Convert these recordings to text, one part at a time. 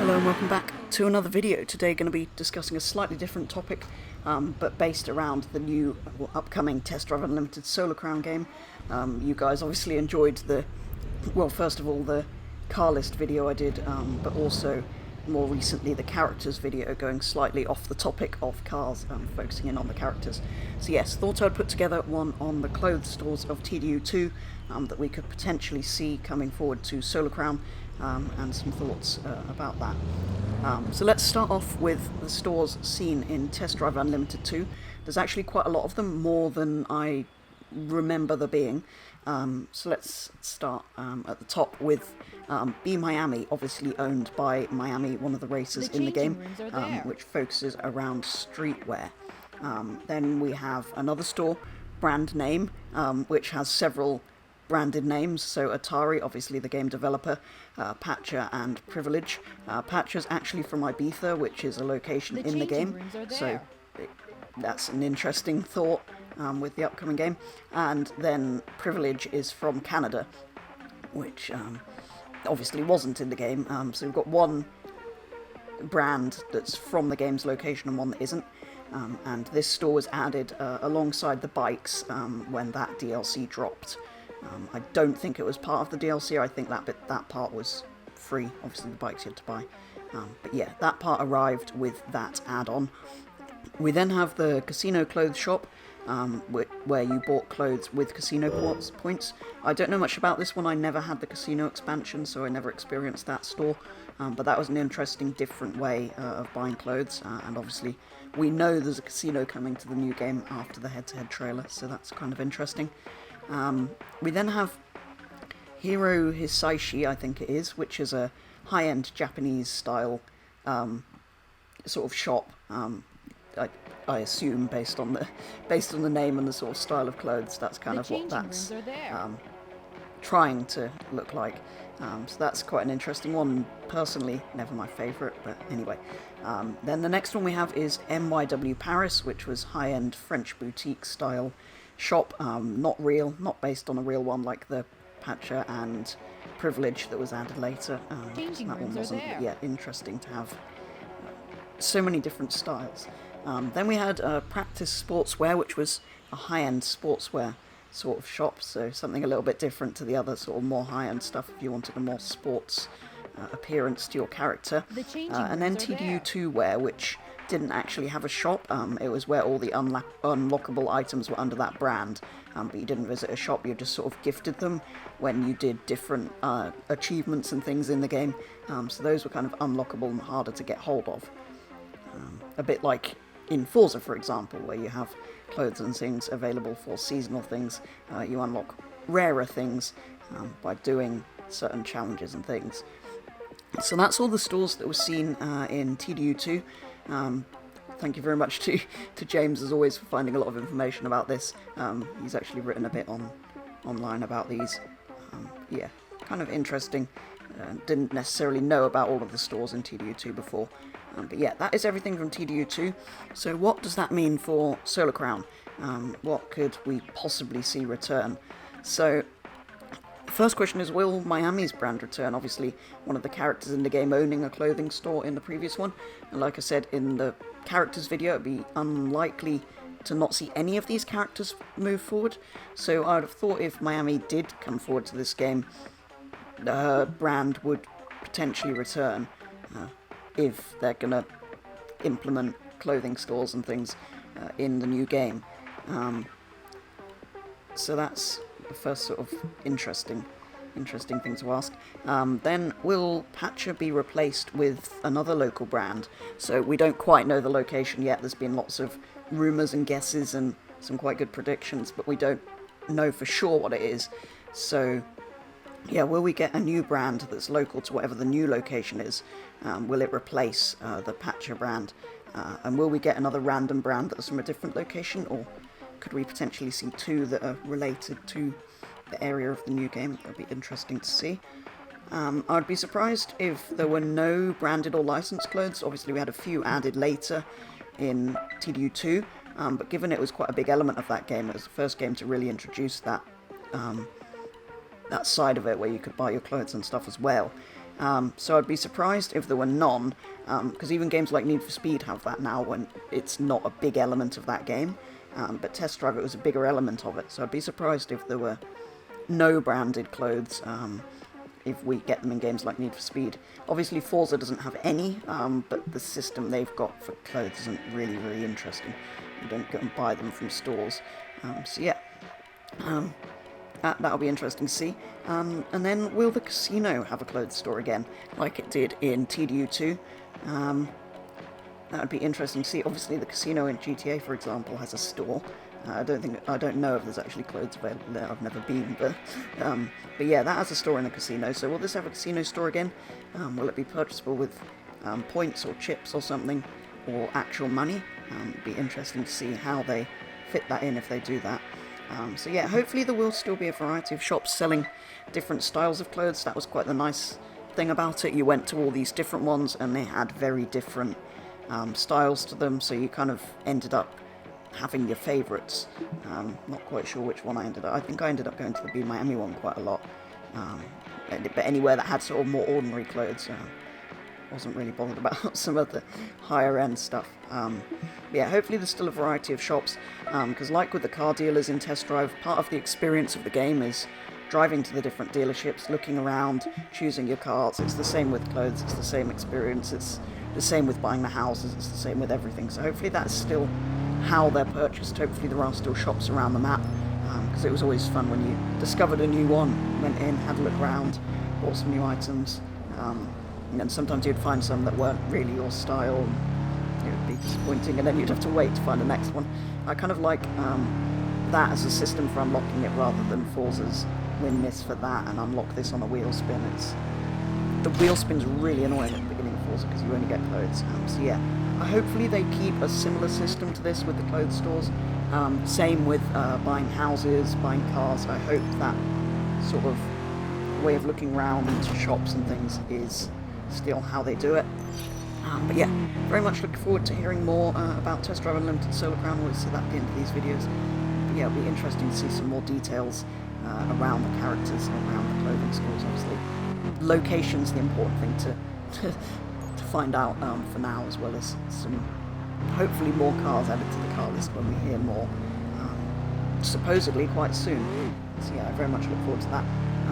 Hello and welcome back to another video. Today going to be discussing a slightly different topic, but based around the new upcoming Test Drive Unlimited Solar Crown game. You guys obviously enjoyed first of all the car list video I did, but also more recently the characters video, going slightly off the topic of cars, focusing in on the characters. So yes, thought I'd put together one on the clothes stores of TDU2 that we could potentially see coming forward to Solar Crown, and some thoughts about that. So let's start off with the stores seen in Test Drive Unlimited 2. There's actually quite a lot of them, more than I remember there being. So let's start at the top with B Miami, obviously owned by Miami, one of the racers in the game, which focuses around streetwear. Then we have another store, Brand Name, which has several branded names. So Atari, obviously the game developer, Patcher and Privilege. Patcher's actually from Ibiza, which is a location in the game, so that's an interesting thought with the upcoming game. And then Privilege is from Canada, which obviously wasn't in the game. So we've got one brand that's from the game's location and one that isn't. And this store was added alongside the bikes when that DLC dropped. I don't think it was part of the DLC. I think that part was free. Obviously the bikes you had to buy. But yeah, that part arrived with that add-on. We then have the casino clothes shop, where you bought clothes with casino points. I don't know much about this one. I never had the casino expansion, so I never experienced that store. But that was an interesting, different way of buying clothes. And obviously, we know there's a casino coming to the new game after the head-to-head trailer, so that's kind of interesting. We then have Hiro Hisaishi, I think it is, which is a high-end Japanese-style sort of shop. I assume based on the name and the sort of style of clothes, that's kind of what that's trying to look like. So that's quite an interesting one. Personally, never my favourite, but anyway. Then the next one we have is MYW Paris, which was high-end French boutique style shop, not based on a real one like the Patcher and Privilege that was added later. That one wasn't, but yeah, interesting to have so many different styles. Then we had Practice Sportswear, which was a high-end sportswear sort of shop, so something a little bit different to the other sort of more high-end stuff if you wanted a more sports appearance to your character. And then TDU2 Wear, which didn't actually have a shop. It was where all the unlockable items were under that brand, but you didn't visit a shop. You just sort of gifted them when you did different achievements and things in the game. So those were kind of unlockable and harder to get hold of. A bit like in Forza, for example, where you have clothes and things available for seasonal things. You unlock rarer things by doing certain challenges and things. So that's all the stores that were seen in TDU2. Thank you very much to James, as always, for finding a lot of information about this. He's actually written a bit online about these. Yeah, kind of interesting. Didn't necessarily know about all of the stores in TDU2 before. But yeah, that is everything from TDU2. So what does that mean for Solar Crown? What could we possibly see return? So the first question is, will Miami's brand return? Obviously, one of the characters in the game owning a clothing store in the previous one. And like I said in the characters video, it'd be unlikely to not see any of these characters move forward. So I would have thought if Miami did come forward to this game, her brand would potentially return. If they're going to implement clothing stores and things in the new game. So that's the first sort of interesting thing to ask. Then will Patcher be replaced with another local brand? So we don't quite know the location yet. There's been lots of rumours and guesses and some quite good predictions, but we don't know for sure what it is. So yeah, will we get a new brand that's local to whatever the new location is? Will it replace the Patcher brand? And will we get another random brand that's from a different location? Or could we potentially see two that are related to the area of the new game? That would be interesting to see. I'd be surprised if there were no branded or licensed clothes. Obviously we had a few added later in TDU2, but given it was quite a big element of that game, it was the first game to really introduce that side of it where you could buy your clothes and stuff as well. So I'd be surprised if there were none, because even games like Need for Speed have that now when it's not a big element of that game. But Test Drive, it was a bigger element of it, so I'd be surprised if there were no branded clothes if we get them in games like Need for Speed. Obviously Forza doesn't have any, but the system they've got for clothes isn't really, really interesting. You don't go and buy them from stores. So yeah, that'll be interesting to see. And then will the casino have a clothes store again, like it did in TDU2? That would be interesting to see. Obviously the casino in GTA, for example, has a store. I don't know if there's actually clothes available there. I've never been, but yeah, that has a store in the casino. So will this have a casino store again? Will it be purchasable with points or chips or something, or actual money? It'd be interesting to see how they fit that in if they do that. So yeah, hopefully there will still be a variety of shops selling different styles of clothes. That was quite the nice thing about it. You went to all these different ones and they had very different styles to them, so you kind of ended up having your favourites. Not quite sure which one I ended up. I think I ended up going to the Be Miami one quite a lot. But anywhere that had sort of more ordinary clothes, wasn't really bothered about some of the higher end stuff. Yeah, hopefully there's still a variety of shops, because like with the car dealers in Test Drive, part of the experience of the game is driving to the different dealerships, looking around, choosing your cars. It's the same with clothes, it's the same experience, it's the same with buying the houses, it's the same with everything. So hopefully that's still how they're purchased. Hopefully there are still shops around the map, because it was always fun when you discovered a new one, went in, had a look around, bought some new items, and sometimes you'd find some that weren't really your style. It would be disappointing, and then you'd have to wait to find the next one. I kind of like that as a system for unlocking it, rather than Forza's win this for that and unlock this on a wheel spin. The wheel spin's really annoying at the beginning of Forza because you only get clothes. So yeah, hopefully they keep a similar system to this with the clothes stores. Same with buying houses, buying cars. I hope that sort of way of looking around into shops and things is still how they do it. But yeah, very much looking forward to hearing more about Test Drive Unlimited Solar Crown. We'll see that at the end of these videos. But yeah, it'll be interesting to see some more details around the characters and around the clothing stores, obviously. Location's the important thing to find out for now, as well as some, hopefully more cars added to the car list when we hear more, supposedly quite soon. So yeah, I very much look forward to that.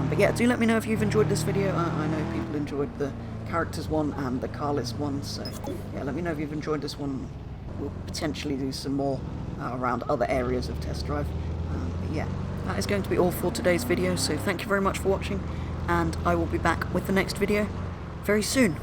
But yeah, do let me know if you've enjoyed this video. I know people enjoyed the characters one and the car list one, so yeah, let me know if you've enjoyed this one. We'll potentially do some more around other areas of Test Drive. But yeah, that is going to be all for today's video, so thank you very much for watching, and I will be back with the next video very soon.